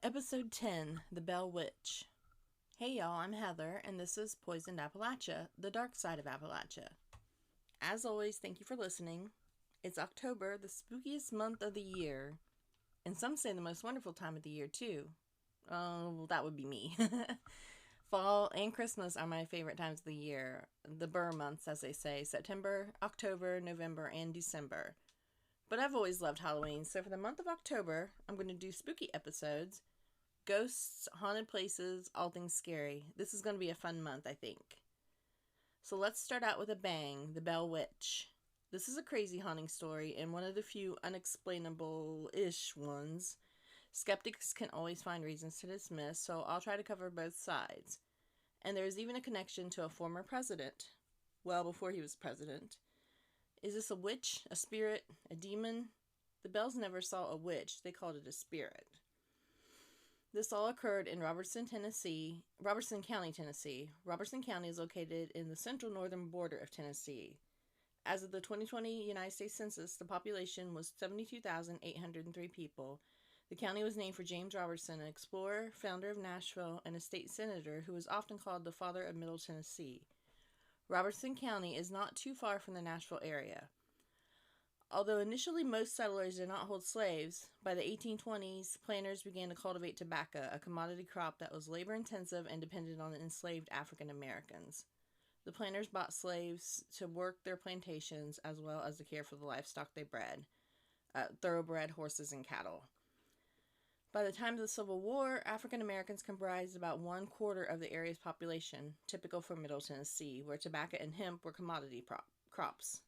Episode 10, The Bell Witch. Hey y'all, I'm Heather, and this is Poisoned Appalachia, the dark side of Appalachia. As always, thank you for listening. It's October, the spookiest month of the year, and some say the most wonderful time of the year, too. Oh, well, that would be me. Fall and Christmas are my favorite times of the year, the Burr months, as they say, September, October, November, and December. But I've always loved Halloween, so for the month of October, I'm going to do spooky episodes. Ghosts, haunted places, all things scary. This is going to be a fun month, I think. So let's start out with a bang, the Bell Witch. This is a crazy haunting story and one of the few unexplainable-ish ones. Skeptics can always find reasons to dismiss, so I'll try to cover both sides. And there is even a connection to a former president. Well, before he was president. Is this a witch, a spirit, a demon? The Bells never saw a witch. They called it a spirit. This all occurred in Robertson County, Tennessee. Robertson County is located in the central northern border of Tennessee. As of the 2020 United States Census, the population was 72,803 people. The county was named for James Robertson, an explorer, founder of Nashville, and a state senator who was often called the father of Middle Tennessee. Robertson County is not too far from the Nashville area. Although initially most settlers did not hold slaves, by the 1820s, planters began to cultivate tobacco, a commodity crop that was labor-intensive and depended on enslaved African Americans. The planters bought slaves to work their plantations as well as to care for the livestock they bred, thoroughbred horses and cattle. By the time of the Civil War, African Americans comprised about 1/4 of the area's population, typical for Middle Tennessee, where tobacco and hemp were commodity crops.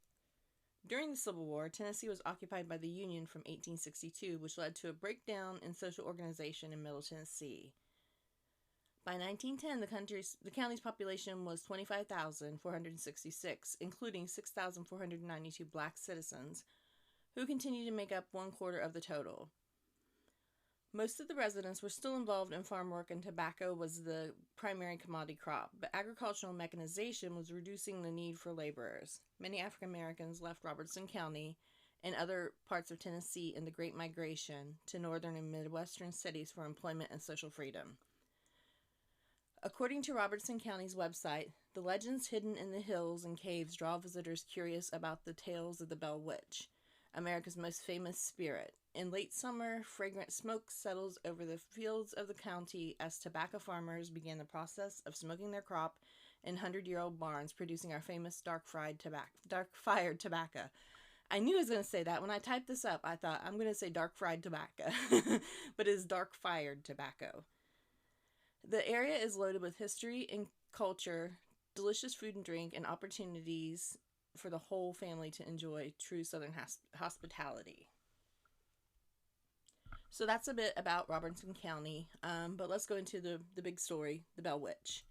During the Civil War, Tennessee was occupied by the Union from 1862, which led to a breakdown in social organization in Middle Tennessee. By 1910, the county's population was 25,466, including 6,492 black citizens, who continued to make up 1/4 of the total. Most of the residents were still involved in farm work, and tobacco was the primary commodity crop, but agricultural mechanization was reducing the need for laborers. Many African Americans left Robertson County and other parts of Tennessee in the Great Migration to northern and midwestern cities for employment and social freedom. According to Robertson County's website, the legends hidden in the hills and caves draw visitors curious about the tales of the Bell Witch, America's most famous spirit. In late summer, fragrant smoke settles over the fields of the county as tobacco farmers begin the process of smoking their crop in 100-year-old barns, producing our famous dark-fired tobacco. I knew I was going to say that. When I typed this up, I thought, I'm going to say dark-fried tobacco, but it is dark-fired tobacco. The area is loaded with history and culture, delicious food and drink, and opportunities for the whole family to enjoy true Southern hospitality. So that's a bit about Robertson County, but let's go into the big story, the Bell Witch.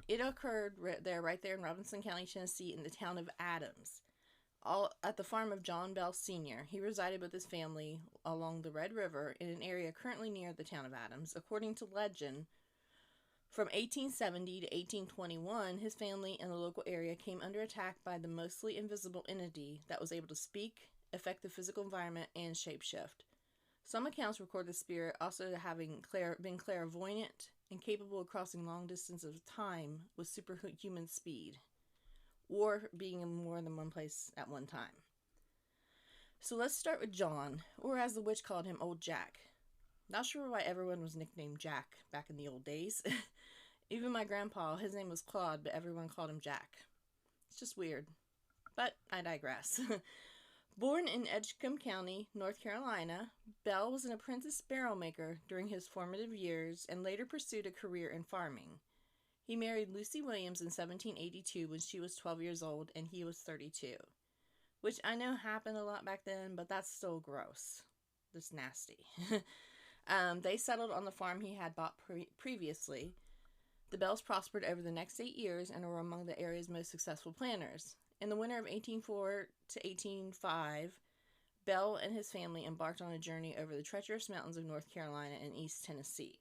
It occurred right there in Robertson County, Tennessee, in the town of Adams, all at the farm of John Bell Sr. He resided with his family along the Red River in an area currently near the town of Adams. According to legend, from 1870 to 1821, his family and the local area came under attack by the mostly invisible entity that was able to speak, affect the physical environment, and shapeshift. Some accounts record the spirit also having been clairvoyant and capable of crossing long distances of time with superhuman speed, or being in more than one place at one time. So let's start with John, or as the witch called him, Old Jack. Not sure why everyone was nicknamed Jack back in the old days. Even my grandpa, his name was Claude, but everyone called him Jack. It's just weird. But I digress. Born in Edgecombe County, North Carolina, Bell was an apprentice barrel maker during his formative years and later pursued a career in farming. He married Lucy Williams in 1782 when she was 12 years old and he was 32. Which I know happened a lot back then, but that's still gross. That's nasty. They settled on the farm he had bought previously. The Bells prospered over the next 8 years and were among the area's most successful planters. In the winter of 1804 to 1805, Bell and his family embarked on a journey over the treacherous mountains of North Carolina and East Tennessee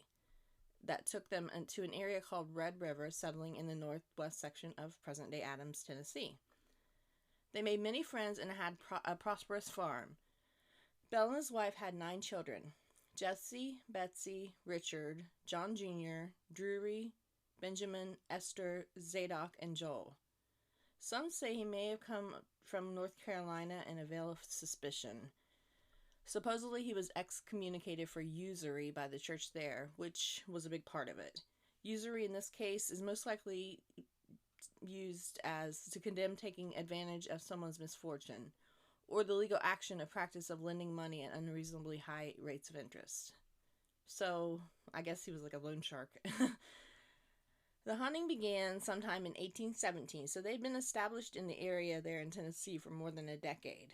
that took them to an area called Red River, settling in the northwest section of present-day Adams, Tennessee. They made many friends and had a prosperous farm. Bell and his wife had 9 children. Jesse, Betsy, Richard, John Jr., Drury, Benjamin, Esther, Zadok, and Joel. Some say he may have come from North Carolina in a veil of suspicion. Supposedly, he was excommunicated for usury by the church there, which was a big part of it. Usury in this case is most likely used as to condemn taking advantage of someone's misfortune, or the legal action or practice of lending money at unreasonably high rates of interest. So, I guess he was like a loan shark. The hunting began sometime in 1817, so they'd been established in the area there in Tennessee for more than a decade.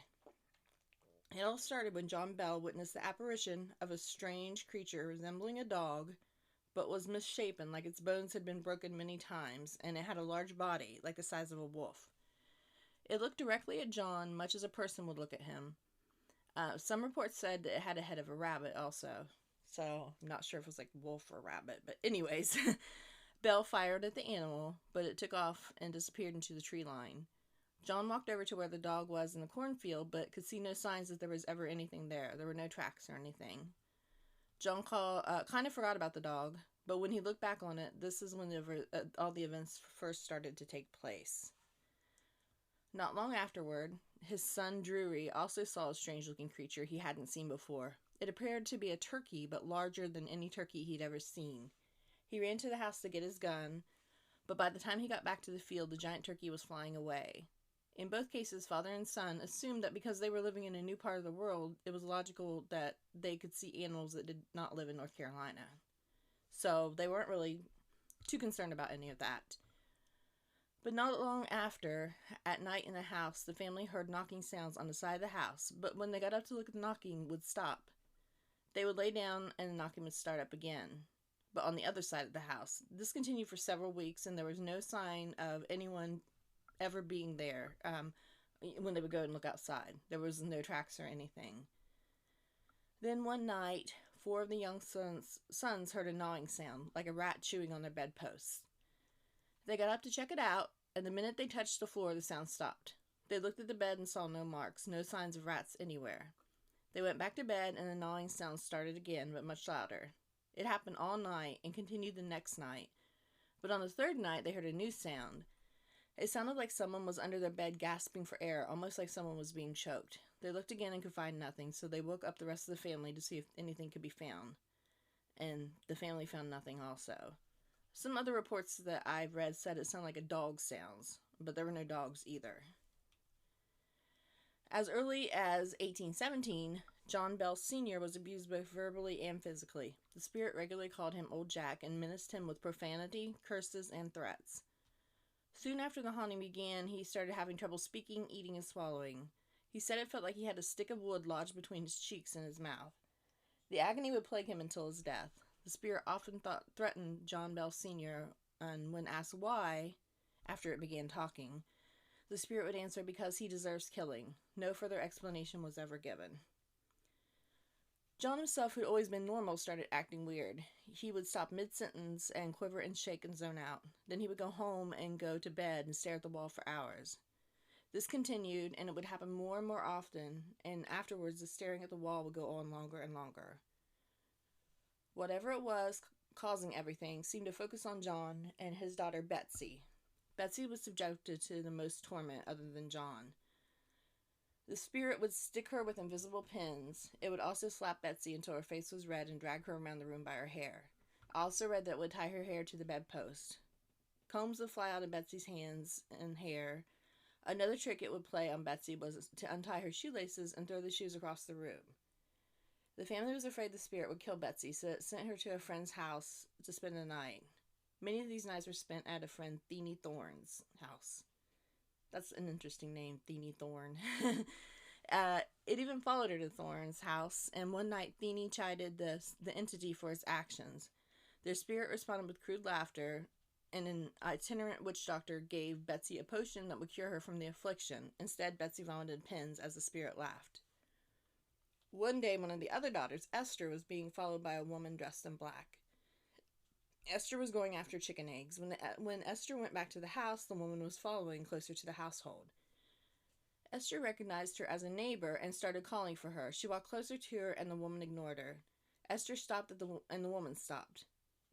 It all started when John Bell witnessed the apparition of a strange creature resembling a dog, but was misshapen, like its bones had been broken many times, and it had a large body, like the size of a wolf. It looked directly at John, much as a person would look at him. Some reports said that it had a head of a rabbit also, so I'm not sure if it was like wolf or rabbit, but anyways... Bell fired at the animal, but it took off and disappeared into the tree line. John walked over to where the dog was in the cornfield, but could see no signs that there was ever anything there. There were no tracks or anything. John kind of forgot about the dog, but when he looked back on it, this is when all the events first started to take place. Not long afterward, his son Drury also saw a strange-looking creature he hadn't seen before. It appeared to be a turkey, but larger than any turkey he'd ever seen. He ran to the house to get his gun, but by the time he got back to the field, the giant turkey was flying away. In both cases, father and son assumed that because they were living in a new part of the world, it was logical that they could see animals that did not live in North Carolina. So they weren't really too concerned about any of that. But not long after, at night in the house, the family heard knocking sounds on the side of the house, but when they got up to look, the knocking would stop. They would lay down and the knocking would start up again, but on the other side of the house. This continued for several weeks, and there was no sign of anyone ever being there when they would go and look outside. There was no tracks or anything. Then one night, 4 of the young sons heard a gnawing sound, like a rat chewing on their bedposts. They got up to check it out, and the minute they touched the floor, the sound stopped. They looked at the bed and saw no marks, no signs of rats anywhere. They went back to bed, and the gnawing sound started again, but much louder. It happened all night and continued the next night. But on the 3rd night, they heard a new sound. It sounded like someone was under their bed gasping for air, almost like someone was being choked. They looked again and could find nothing, so they woke up the rest of the family to see if anything could be found. And the family found nothing also. Some other reports that I've read said it sounded like a dog sounds, but there were no dogs either. As early as 1817, John Bell Sr. was abused both verbally and physically. The spirit regularly called him Old Jack and menaced him with profanity, curses, and threats. Soon after the haunting began, he started having trouble speaking, eating, and swallowing. He said it felt like he had a stick of wood lodged between his cheeks and his mouth. The agony would plague him until his death. The spirit often threatened John Bell Sr., and when asked why, after it began talking, the spirit would answer, because he deserves killing. No further explanation was ever given. John himself, who'd always been normal, started acting weird. He would stop mid-sentence and quiver and shake and zone out. Then he would go home and go to bed and stare at the wall for hours. This continued, and it would happen more and more often, and afterwards the staring at the wall would go on longer and longer. Whatever it was causing everything seemed to focus on John and his daughter Betsy. Betsy was subjected to the most torment other than John. The spirit would stick her with invisible pins. It would also slap Betsy until her face was red and drag her around the room by her hair. I also read that it would tie her hair to the bedpost. Combs would fly out of Betsy's hands and hair. Another trick it would play on Betsy was to untie her shoelaces and throw the shoes across the room. The family was afraid the spirit would kill Betsy, so it sent her to a friend's house to spend the night. Many of these nights were spent at a friend Theeny Thorne's house. That's an interesting name, Theeny Thorne. It even followed her to Thorne's house, and one night Theeny chided the entity for its actions. Their spirit responded with crude laughter, and an itinerant witch doctor gave Betsy a potion that would cure her from the affliction. Instead, Betsy vomited pins as the spirit laughed. One day, one of the other daughters, Esther, was being followed by a woman dressed in black. Esther was going after chicken eggs. When Esther went back to the house, the woman was following closer to the household. Esther recognized her as a neighbor and started calling for her. She walked closer to her, and the woman ignored her. Esther stopped and the woman stopped.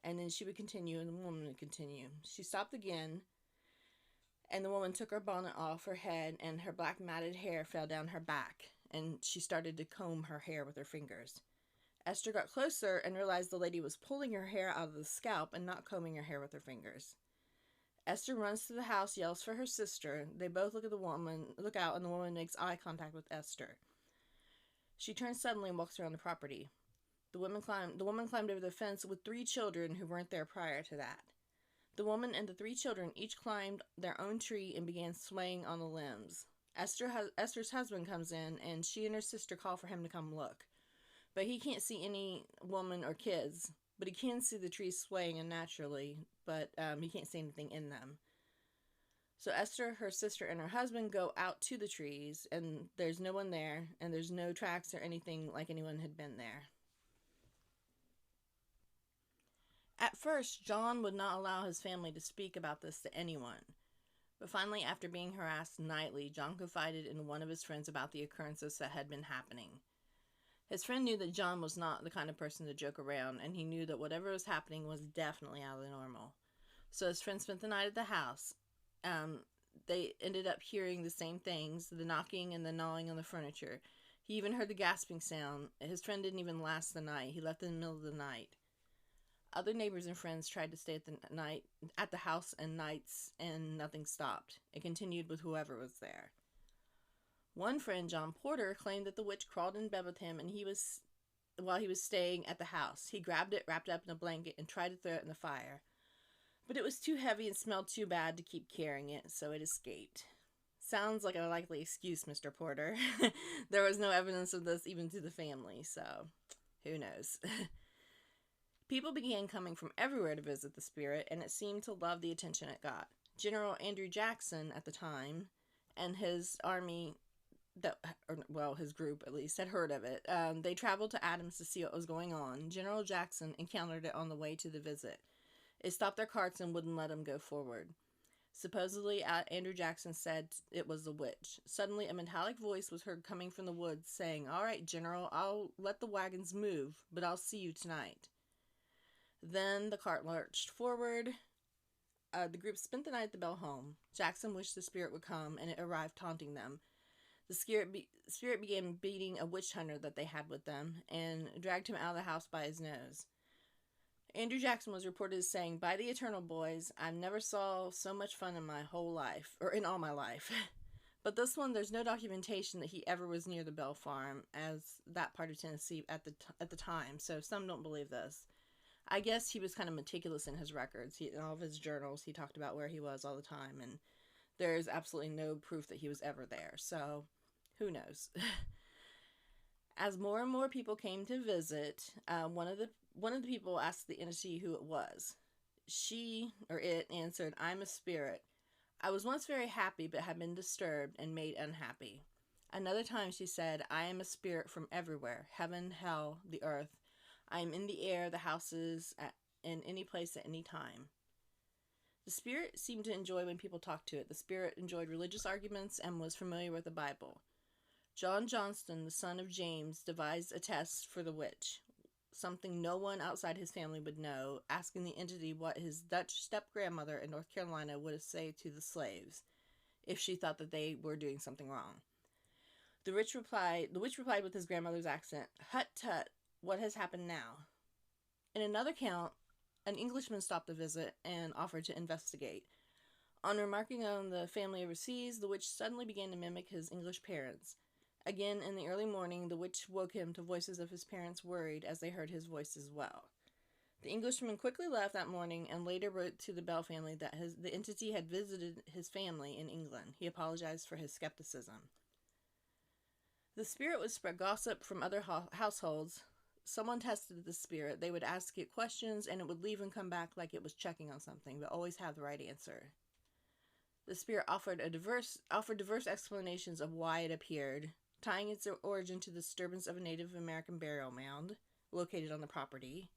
And then she would continue and the woman would continue. She stopped again and the woman took her bonnet off her head and her black matted hair fell down her back and she started to comb her hair with her fingers. Esther got closer and realized the lady was pulling her hair out of the scalp and not combing her hair with her fingers. Esther runs to the house, yells for her sister. They both look out, and the woman makes eye contact with Esther. She turns suddenly and walks around the property. The woman climbed over the fence with 3 children who weren't there prior to that. The woman and the 3 children each climbed their own tree and began swaying on the limbs. Esther's husband comes in, and she and her sister call for him to come look. But he can't see any woman or kids, but he can see the trees swaying unnaturally, but he can't see anything in them. So Esther, her sister, and her husband go out to the trees, and there's no one there, and there's no tracks or anything like anyone had been there. At first, John would not allow his family to speak about this to anyone. But finally, after being harassed nightly, John confided in one of his friends about the occurrences that had been happening. His friend knew that John was not the kind of person to joke around, and he knew that whatever was happening was definitely out of the normal. So his friend spent the night at the house. They ended up hearing the same things, the knocking and the gnawing on the furniture. He even heard the gasping sound. His friend didn't even last the night. He left in the middle of the night. Other neighbors and friends tried to stay at the house and nights, and nothing stopped. It continued with whoever was there. One friend, John Porter, claimed that the witch crawled in bed with him, and while he was staying at the house. He grabbed it, wrapped it up in a blanket, and tried to throw it in the fire. But it was too heavy and smelled too bad to keep carrying it, so it escaped. Sounds like a likely excuse, Mr. Porter. There was no evidence of this even to the family, so who knows. People began coming from everywhere to visit the spirit, and it seemed to love the attention it got. General Andrew Jackson, at the time, and his army, his group at least, had heard of it. They traveled to Adams to see what was going on. General Jackson encountered it on the way to the visit. It stopped their carts and wouldn't let him go forward. Supposedly, Andrew Jackson said it was a witch. Suddenly, a metallic voice was heard coming from the woods, saying, "All right, General, I'll let the wagons move, but I'll see you tonight." Then the cart lurched forward. The group spent the night at the Bell home. Jackson wished the spirit would come, and it arrived taunting them. The spirit began beating a witch hunter that they had with them, and dragged him out of the house by his nose. Andrew Jackson was reported as saying, "By the eternal, boys, I never saw so much fun in my whole life, or in all my life." But this one, there's no documentation that he ever was near the Bell farm, as that part of Tennessee at the time, so some don't believe this. I guess he was kind of meticulous in his records. In all of his journals, he talked about where he was all the time, and there's absolutely no proof that he was ever there, so who knows. As more and more people came to visit, one of the people asked the entity who it was. She, or it, answered, "I'm a spirit. I was once very happy, but have been disturbed and made unhappy." Another time she said, "I am a spirit from everywhere, heaven, hell, the earth. I am in the air, the houses, in any place at any time." The spirit seemed to enjoy when people talked to it. The spirit enjoyed religious arguments and was familiar with the Bible. John Johnston, the son of James, devised a test for the witch, something no one outside his family would know, asking the entity what his Dutch step-grandmother in North Carolina would say to the slaves if she thought that they were doing something wrong. The witch replied with his grandmother's accent, "Hut tut, what has happened now?" In another account, an Englishman stopped the visit and offered to investigate. On remarking on the family overseas, the witch suddenly began to mimic his English parents. Again, in the early morning, the witch woke him to voices of his parents worried as they heard his voice as well. The Englishman quickly left that morning and later wrote to the Bell family that the entity had visited his family in England. He apologized for his skepticism. The spirit would spread gossip from other households. Someone tested the spirit. They would ask it questions, and it would leave and come back like it was checking on something, but always have the right answer. The spirit offered diverse explanations of why it appeared, tying its origin to the disturbance of a Native American burial mound located on the property,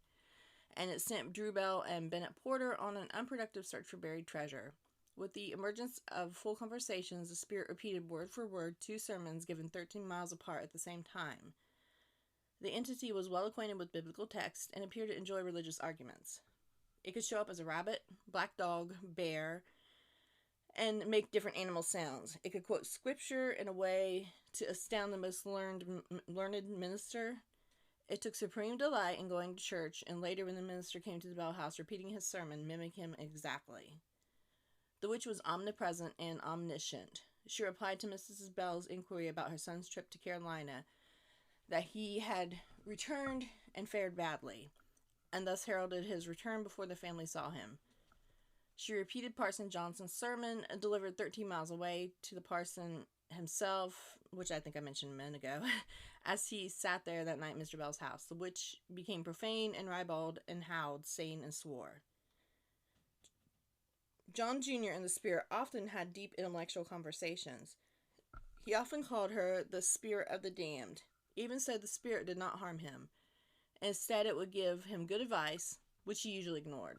and it sent Drew Bell and Bennett Porter on an unproductive search for buried treasure. With the emergence of full conversations, the spirit repeated word for word 2 sermons given 13 miles apart at the same time. The entity was well acquainted with biblical text and appeared to enjoy religious arguments. It could show up as a rabbit, black dog, bear, and make different animal sounds. It could quote scripture in a way to astound the most learned minister. It took supreme delight in going to church, and later when the minister came to the Bell house repeating his sermon, mimic him exactly. The witch was omnipresent and omniscient. She replied to Mrs. Bell's inquiry about her son's trip to Carolina that he had returned and fared badly, and thus heralded his return before the family saw him. She repeated Parson Johnson's sermon, delivered 13 miles away to the parson himself, which I think I mentioned a minute ago, as he sat there that night in Mr. Bell's house. The witch became profane and ribald and howled, saying and swore. John Jr. and the spirit often had deep intellectual conversations. He often called her the spirit of the damned. Even so, the spirit did not harm him. Instead, it would give him good advice, which he usually ignored.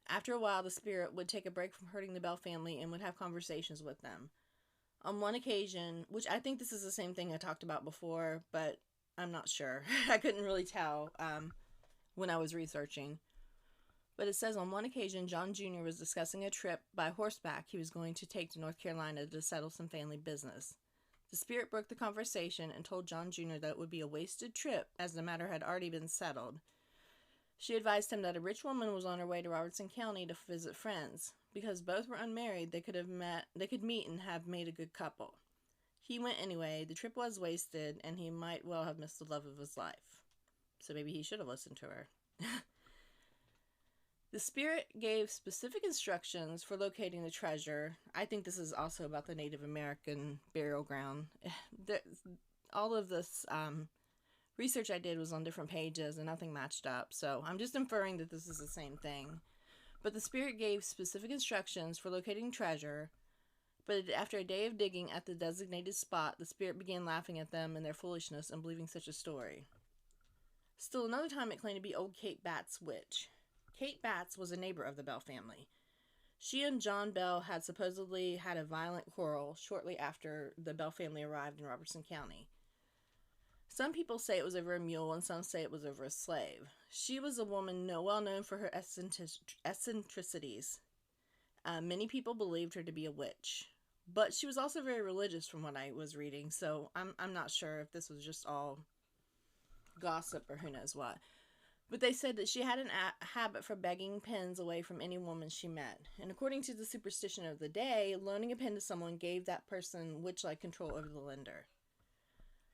After a while, the spirit would take a break from hurting the Bell family and would have conversations with them. On one occasion, which I think this is the same thing I talked about before, but I'm not sure. I couldn't really tell when I was researching. But it says on one occasion, John Jr. was discussing a trip by horseback he was going to take to North Carolina to settle some family business. The spirit broke the conversation and told John Jr. that it would be a wasted trip, as the matter had already been settled. She advised him that a rich woman was on her way to Robertson County to visit friends. Because both were unmarried, they could meet and have made a good couple. He went anyway. The trip was wasted, and he might well have missed the love of his life. So maybe he should have listened to her. The spirit gave specific instructions for locating the treasure. I think this is also about the Native American burial ground. All of this research I did was on different pages and nothing matched up, so I'm just inferring that this is the same thing. But the spirit gave specific instructions for locating treasure, but after a day of digging at the designated spot, the spirit began laughing at them and their foolishness and believing such a story. Still another time it claimed to be old Kate Batts' witch. Kate Batts was a neighbor of the Bell family. She and John Bell had supposedly had a violent quarrel shortly after the Bell family arrived in Robertson County. Some people say it was over a mule, and some say it was over a slave. She was a woman well known for her eccentricities. Many people believed her to be a witch. But she was also very religious from what I was reading, so I'm not sure if this was just all gossip or who knows what. But they said that she had a habit for begging pens away from any woman she met. And according to the superstition of the day, loaning a pen to someone gave that person witch-like control over the lender.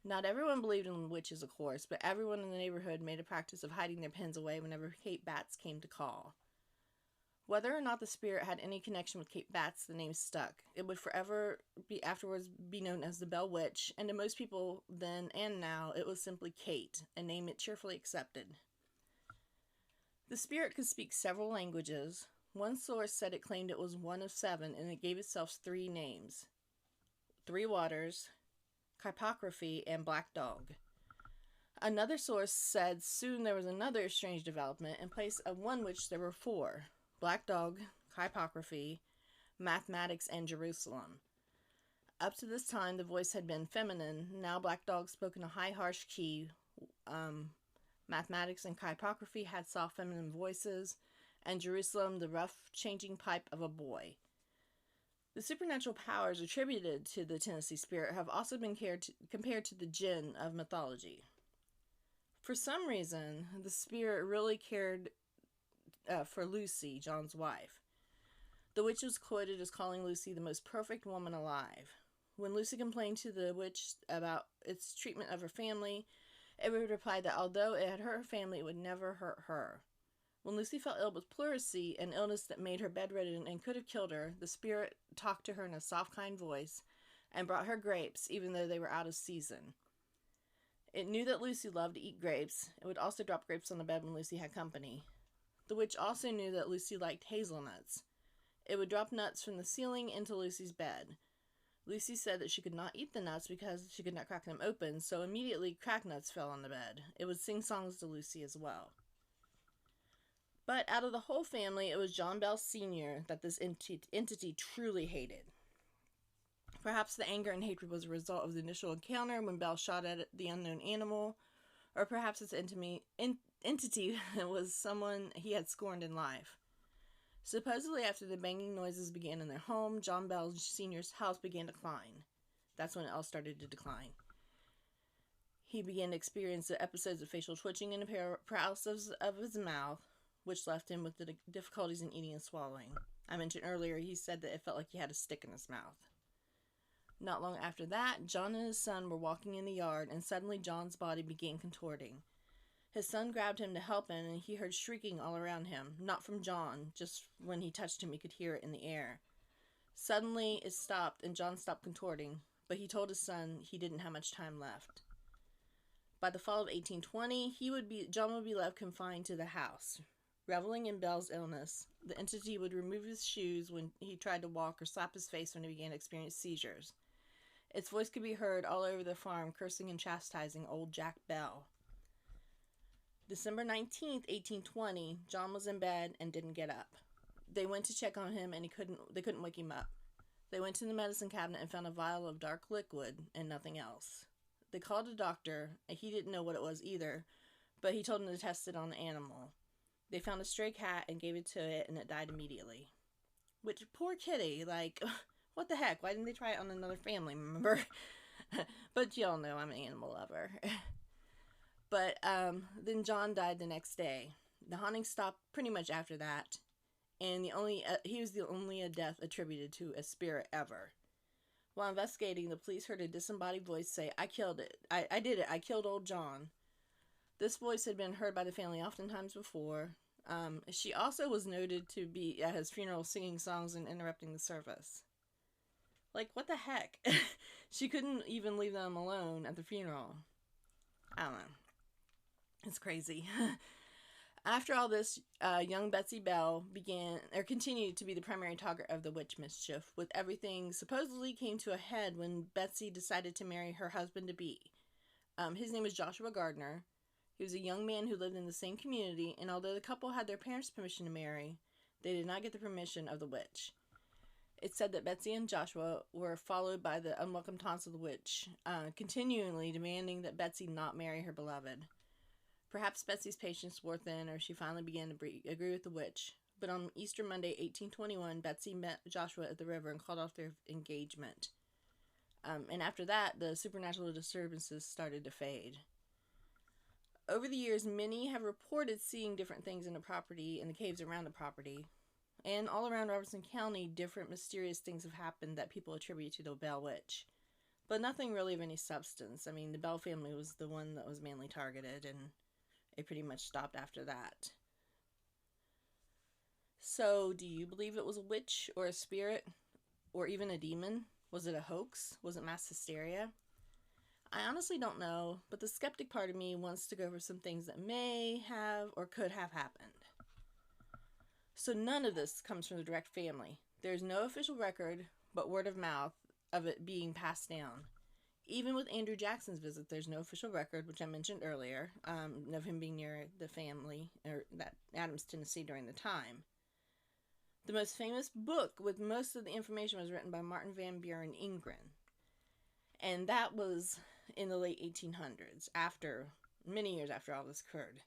Not everyone believed in witches, of course, but everyone in the neighborhood made a practice of hiding their pens away whenever Kate Batts came to call. Whether or not the spirit had any connection with Kate Batts, the name stuck. It would forever afterwards be known as the Bell Witch, and to most people then and now, it was simply Kate, a name it cheerfully accepted. The spirit could speak several languages. One source said it claimed it was one of 7, and it gave itself 3 names: Three Waters, Hypocrisy, and Black Dog. Another source said soon there was another strange development. In place of one witch, there were 4: Black Dog, Hypocrisy, Mathematics, and Jerusalem. Up to this time, the voice had been feminine. Now Black Dog spoke in a high, harsh key. Mathematics and Hypocrisy had soft, feminine voices, and Jerusalem, the rough, changing pipe of a boy. The supernatural powers attributed to the Tennessee spirit have also been compared to the jinn of mythology. For some reason, the spirit really cared for Lucy, John's wife. The witch was quoted as calling Lucy the most perfect woman alive. When Lucy complained to the witch about its treatment of her family, it would reply that although it had hurt her family, it would never hurt her. When Lucy fell ill with pleurisy, an illness that made her bedridden and could have killed her, the spirit talked to her in a soft, kind voice and brought her grapes, even though they were out of season. It knew that Lucy loved to eat grapes. It would also drop grapes on the bed when Lucy had company. The witch also knew that Lucy liked hazelnuts. It would drop nuts from the ceiling into Lucy's bed. Lucy said that she could not eat the nuts because she could not crack them open, so immediately cracked nuts fell on the bed. It would sing songs to Lucy as well. But out of the whole family, it was John Bell Sr. that this entity truly hated. Perhaps the anger and hatred was a result of the initial encounter when Bell shot at the unknown animal, Or perhaps its entity was someone he had scorned in life. Supposedly, after the banging noises began in their home, John Bell Sr.'s health began to decline. That's when it all started to decline. He began to experience episodes of facial twitching and paralysis of his mouth, which left him with the difficulties in eating and swallowing. I mentioned earlier, he said that it felt like he had a stick in his mouth. Not long after that, John and his son were walking in the yard, and suddenly John's body began contorting. His son grabbed him to help him, and he heard shrieking all around him. Not from John, just when he touched him, he could hear it in the air. Suddenly, it stopped, and John stopped contorting, but he told his son he didn't have much time left. By the fall of 1820, John would be left confined to the house. Reveling in Bell's illness, the entity would remove his shoes when he tried to walk or slap his face when he began to experience seizures. Its voice could be heard all over the farm, cursing and chastising old Jack Bell. December 19th, 1820, John was in bed and didn't get up. They went to check on him and they couldn't wake him up. They went to the medicine cabinet and found a vial of dark liquid and nothing else. They called a doctor, and he didn't know what it was either, but he told them to test it on the animal. They found a stray cat and gave it to it, and it died immediately. Which, poor kitty, like, what the heck? Why didn't they try it on another family member? But y'all know I'm an animal lover. But then John died the next day. The haunting stopped pretty much after that, and he was the only death attributed to a spirit ever. While investigating, the police heard a disembodied voice say, "I killed it. I did it. I killed old John." This voice had been heard by the family oftentimes before. She also was noted to be at his funeral singing songs and interrupting the service. Like, what the heck? She couldn't even leave them alone at the funeral. I don't know. It's crazy. After all this, young Betsy Bell continued to be the primary target of the witch mischief, with everything supposedly came to a head when Betsy decided to marry her husband-to-be. His name was Joshua Gardner. He was a young man who lived in the same community, and although the couple had their parents' permission to marry, they did not get the permission of the witch. It's said that Betsy and Joshua were followed by the unwelcome taunts of the witch, continually demanding that Betsy not marry her beloved. Perhaps Betsy's patience wore thin, or she finally began to agree with the witch. But on Easter Monday, 1821, Betsy met Joshua at the river and called off their engagement. And after that, the supernatural disturbances started to fade. Over the years, many have reported seeing different things in the property, in the caves around the property. And all around Robertson County, different mysterious things have happened that people attribute to the Bell Witch. But nothing really of any substance. I mean, the Bell family was the one that was mainly targeted, and it pretty much stopped after that. So, do you believe it was a witch or a spirit or even a demon? Was it a hoax? Was it mass hysteria? I honestly don't know, but the skeptic part of me wants to go over some things that may have or could have happened. So none of this comes from the direct family. There's no official record, but word of mouth of it being passed down. Even with Andrew Jackson's visit, there's no official record, which I mentioned earlier, of him being near the family, or that Adams, Tennessee during the time. The most famous book with most of the information was written by Martin Van Buren Ingram. And that was in the late 1800s, many years after all this occurred.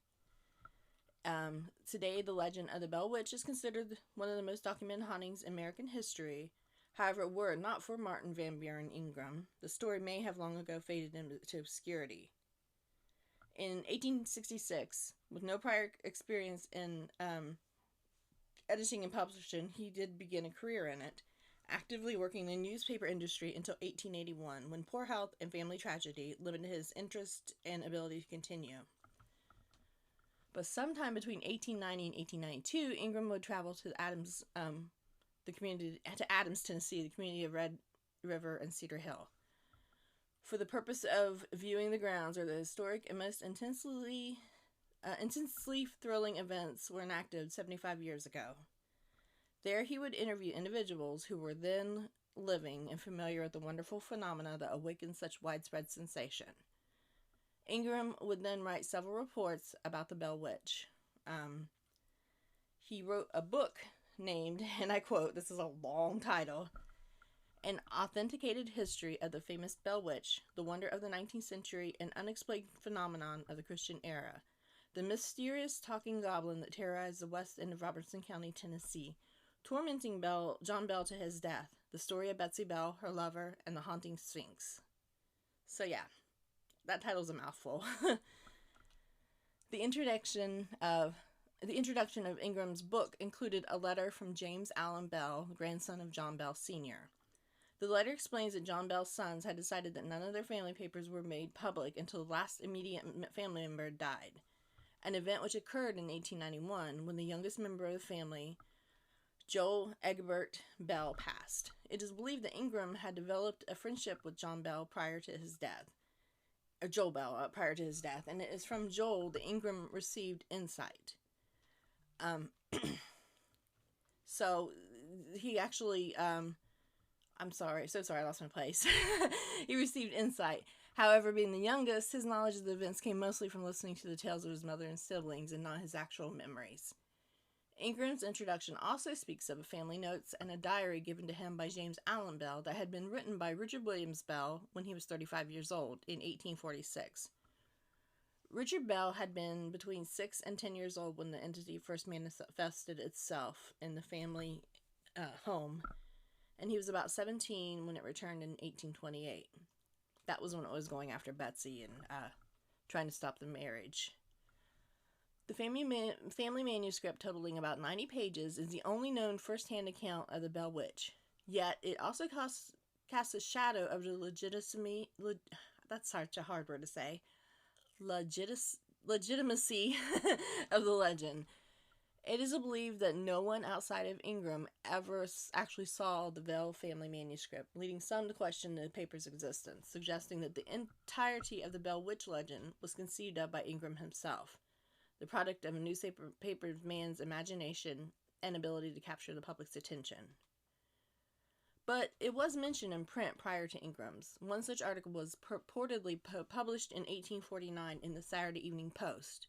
Today, the legend of the Bell Witch is considered one of the most documented hauntings in American history. However, were it not for Martin Van Buren Ingram, the story may have long ago faded into obscurity. In 1866, with no prior experience in editing and publishing, he did begin a career in it, actively working in the newspaper industry until 1881, when poor health and family tragedy limited his interest and ability to continue. But sometime between 1890 and 1892, Ingram would travel to Adams, Tennessee, the community of Red River and Cedar Hill, for the purpose of viewing the grounds where the historic and most intensely thrilling events were enacted 75 years ago. There he would interview individuals who were then living and familiar with the wonderful phenomena that awakened such widespread sensation. Ingram would then write several reports about the Bell Witch. He wrote a book named, and I quote, this is a long title, An authenticated history of the famous Bell Witch, the wonder of the 19th century, an unexplained phenomenon of the Christian era. The mysterious talking goblin that terrorized the west end of Robertson County, Tennessee, tormenting John Bell to his death. The story of Betsy Bell, her lover, and the haunting Sphinx. So yeah, that title's a mouthful. The introduction of Ingram's book included a letter from James Allen Bell, grandson of John Bell Sr. The letter explains that John Bell's sons had decided that none of their family papers were made public until the last immediate family member died, an event which occurred in 1891 when the youngest member of the family, Joel Egbert Bell, passed. It is believed that Ingram had developed a friendship with John Bell prior to his death, or Joel Bell prior to his death, and it is from Joel that Ingram received insight. So he actually, I'm sorry, so sorry, I lost my place. He received insight. However, being the youngest, his knowledge of the events came mostly from listening to the tales of his mother and siblings and not his actual memories. Ingram's introduction also speaks of a family notes and a diary given to him by James Allen Bell that had been written by Richard Williams Bell when he was 35 years old in 1846. Richard Bell had been between 6 and 10 years old when the entity first manifested itself in the family home, and he was about 17 when it returned in 1828. That was when it was going after Betsy and trying to stop the marriage. The family manuscript, totaling about 90 pages, is the only known first-hand account of the Bell Witch. Yet, it also casts a shadow of the that's such a hard word to say, legitimacy of the legend. It is believed that no one outside of Ingram ever actually saw the Bell family manuscript, leading some to question the paper's existence, suggesting that the entirety of the Bell Witch legend was conceived of by Ingram himself, the product of a newspaper man's imagination and ability to capture the public's attention. But it was mentioned in print prior to Ingram's. One such article was purportedly published in 1849 in the Saturday Evening Post,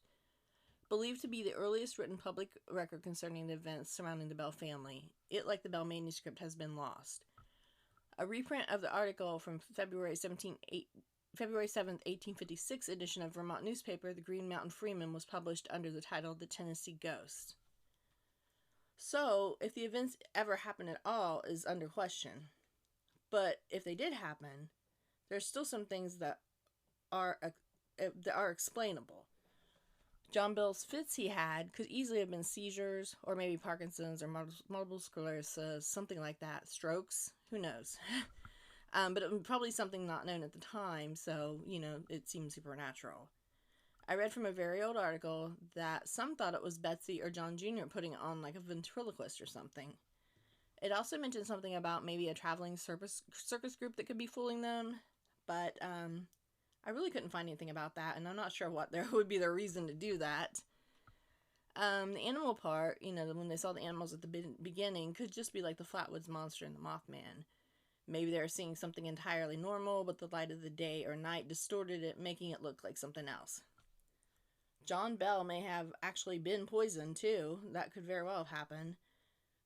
believed to be the earliest written public record concerning the events surrounding the Bell family. It, like the Bell manuscript, has been lost. A reprint of the article from February 7th, 1856 edition of Vermont newspaper, the Green Mountain Freeman, was published under the title The Tennessee Ghost. So, if the events ever happened at all is under question. But if they did happen, there's still some things that are explainable. John Bell's fits he had could easily have been seizures, or maybe Parkinson's or multiple sclerosis, something like that. Strokes, who knows? But it was probably something not known at the time, so, it seems supernatural. I read from a very old article that some thought it was Betsy or John Jr. putting on like a ventriloquist or something. It also mentioned something about maybe a traveling circus group that could be fooling them, but I really couldn't find anything about that, and I'm not sure what there would be the reason to do that. The animal part, when they saw the animals at the beginning, could just be like the Flatwoods Monster and the Mothman. Maybe they were seeing something entirely normal, but the light of the day or night distorted it, making it look like something else. John Bell may have actually been poisoned, too. That could very well have happened.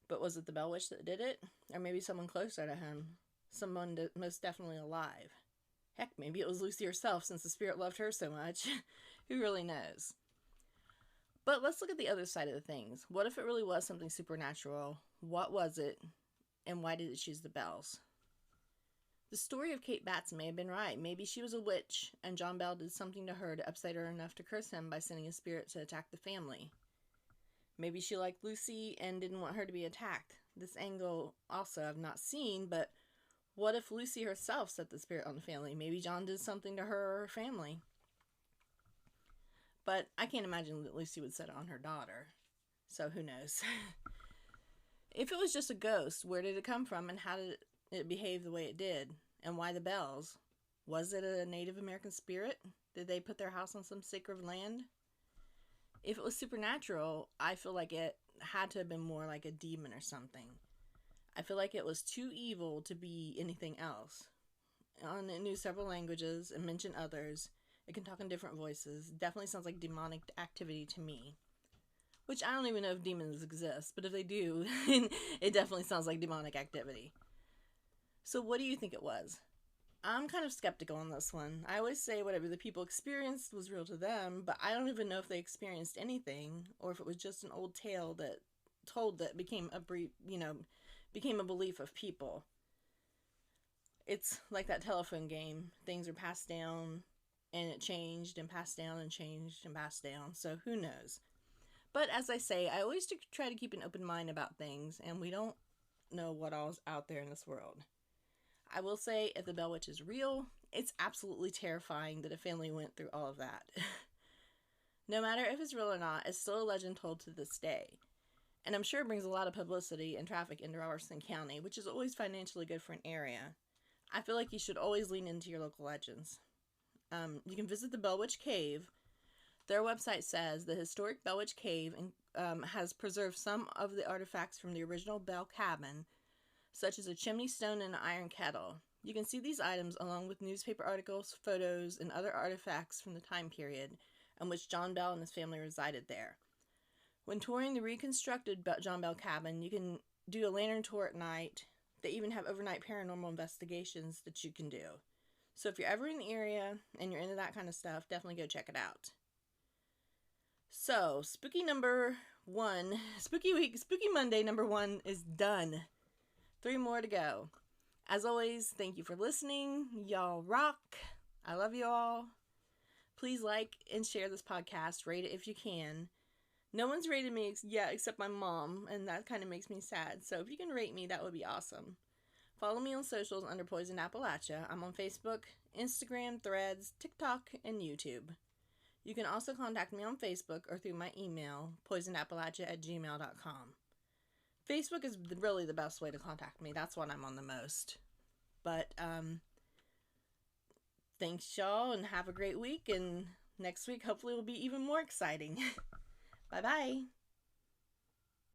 But was it the Bell Witch that did it? Or maybe someone closer to him? Someone most definitely alive. Heck, maybe it was Lucy herself, since the spirit loved her so much. Who really knows? But let's look at the other side of the things. What if it really was something supernatural? What was it? And why did it choose the Bells? The story of Kate Batts may have been right. Maybe she was a witch, and John Bell did something to her to upset her enough to curse him by sending a spirit to attack the family. Maybe she liked Lucy and didn't want her to be attacked. This angle also I've not seen, but what if Lucy herself set the spirit on the family? Maybe John did something to her or her family. But I can't imagine that Lucy would set it on her daughter. So who knows? If it was just a ghost, where did it come from and how did it behave the way it did? And why the Bells? Was it a Native American spirit? Did they put their house on some sacred land? If it was supernatural, I feel like it had to have been more like a demon or something. I feel like it was too evil to be anything else. It knew several languages and mentioned others. It can talk in different voices. Definitely sounds like demonic activity to me. Which I don't even know if demons exist, but if they do, it definitely sounds like demonic activity. So what do you think it was? I'm kind of skeptical on this one. I always say whatever the people experienced was real to them, but I don't even know if they experienced anything or if it was just an old tale that told that became became a belief of people. It's like that telephone game. Things are passed down and it changed and passed down and changed and passed down. So who knows? But as I say, I always try to keep an open mind about things, and we don't know what all's out there in this world. I will say, if the Bell Witch is real, it's absolutely terrifying that a family went through all of that. No matter if it's real or not, it's still a legend told to this day. And I'm sure it brings a lot of publicity and traffic into Robertson County, which is always financially good for an area. I feel like you should always lean into your local legends. You can visit the Bell Witch Cave. Their website says the historic Bell Witch Cave has preserved some of the artifacts from the original Bell Cabin, such as a chimney stone and an iron kettle. You can see these items along with newspaper articles, photos, and other artifacts from the time period in which John Bell and his family resided there. When touring the reconstructed John Bell Cabin, you can do a lantern tour at night. They even have overnight paranormal investigations that you can do. So if you're ever in the area and you're into that kind of stuff, definitely go check it out. So, Spooky Monday number 1 is done. 3 more to go. As always, thank you for listening. Y'all rock. I love you all. Please like and share this podcast. Rate it if you can. No one's rated me yet except my mom, and that kind of makes me sad. So if you can rate me, that would be awesome. Follow me on socials under Poisoned Appalachia. I'm on Facebook, Instagram, Threads, TikTok, and YouTube. You can also contact me on Facebook or through my email, poisonedappalachia@gmail.com. Facebook is really the best way to contact me. That's what I'm on the most. But thanks, y'all, and have a great week. And next week, hopefully, will be even more exciting. Bye-bye.